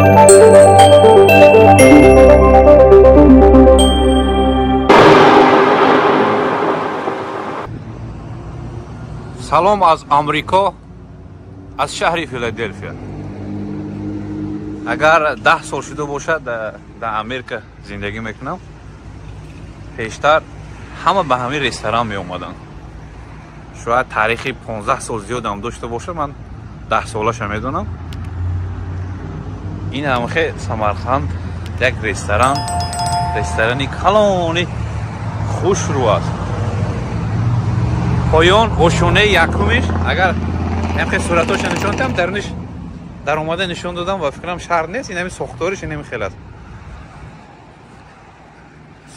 سلام از آمریکا، از شهر فیلادلفیا. اگر 10 سال شده باشد در امریکا زندگی میکنم. پیشتر همه به همین رستوران می اومدن. شاید تاریخی 15 سال زیاد هم داشته باشه، من 10 سالش میدونم. این همخه سمرقند یک رستورانی کلانی خوش رو است. پایان اوشونه یکمش اگر همخه صورتاش نشون دادم درنش در اومده نشون دادم و فکرم شهر نیست. این همین ساختارش این همین خیلی است.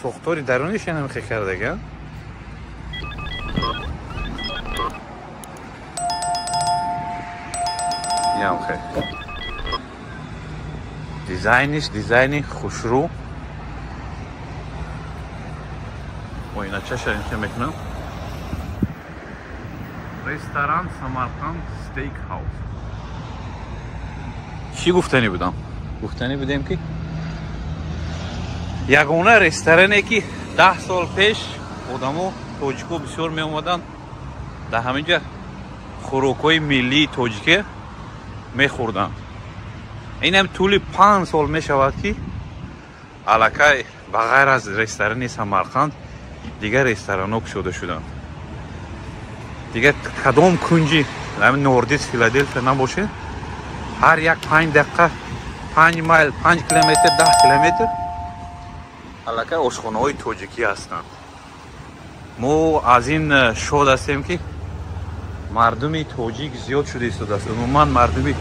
ساختاری درونش این همین خیلی کرده گه. این هم خیلی دیزاینی خوشرو. و اینا چه شدیم که میکنم رستوران سمرقند استیک هاوس. چی گفتنی بودم؟ گفتنی بودیم که یگانه رستورانی که 10 سال پیش آدمو توجیکو بسیار می اومدن در همینجا خوراکای ملی توجیکه می خوردن. این هم طول 5 سال می شود که علاقه بغیر از رستوران سمرقند دیگر رستوران ها شده شدن. دیگه کدام کنجی همین نوردیس فیلادلفیا نباشه، هر یک 5 دقیقه 5 مایل 5 کیلومتر 10 کیلومتر علاقه آشخانه های توجیکی هستند. ما از این شاد هستیم که مردمی توجیک زیاد شده است. عموما مردمی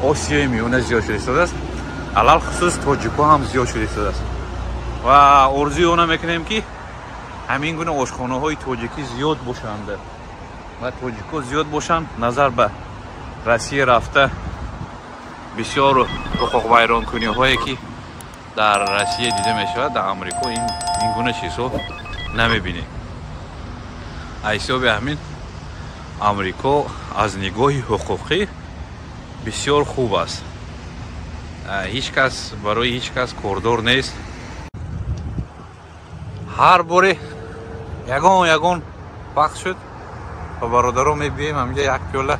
آسیای میانه زیاد شده است. علل خصوص توجیک‌ها هم زیاد شده است و آرزوی اونا میکنیم که همین گونه آشخانه های توجیکی زیاد باشند و توجیک‌ها زیاد باشند. نظر به روسیه رفته بسیار حقوق ویرانکنی هایی که در روسیه دیده می شود در امریکا این گونه چیزها نمیبینیم. حساب همین امریکا از نگاه حقوقی بسیار خوب است. هیچ کس برای هیچ کس کردار نیست. هر باره یگان وقت شد و برادرها میبینیم همینجا یک پیاله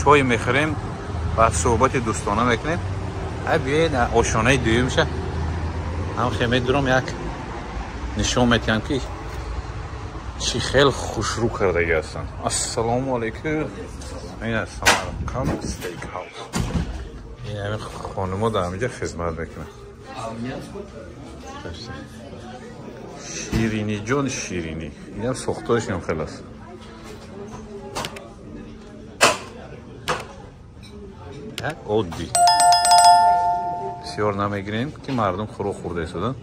چای میخوریم و صحبت دوستانه میکنیم. بیاین آشانه دویم شه. هم خیلی دارم یک نشون میتیم که چی خیلی خوش رو کرده هستن. السلام علیکم. این است سمرقند استیک هاوس. این همین خانم ها در همینجا خدمت میکنن. شیرینی جان شیرینی. این هم ساختارش هم خیلی است. عادی بسیار نمیگیریم که مردم خورده شدن.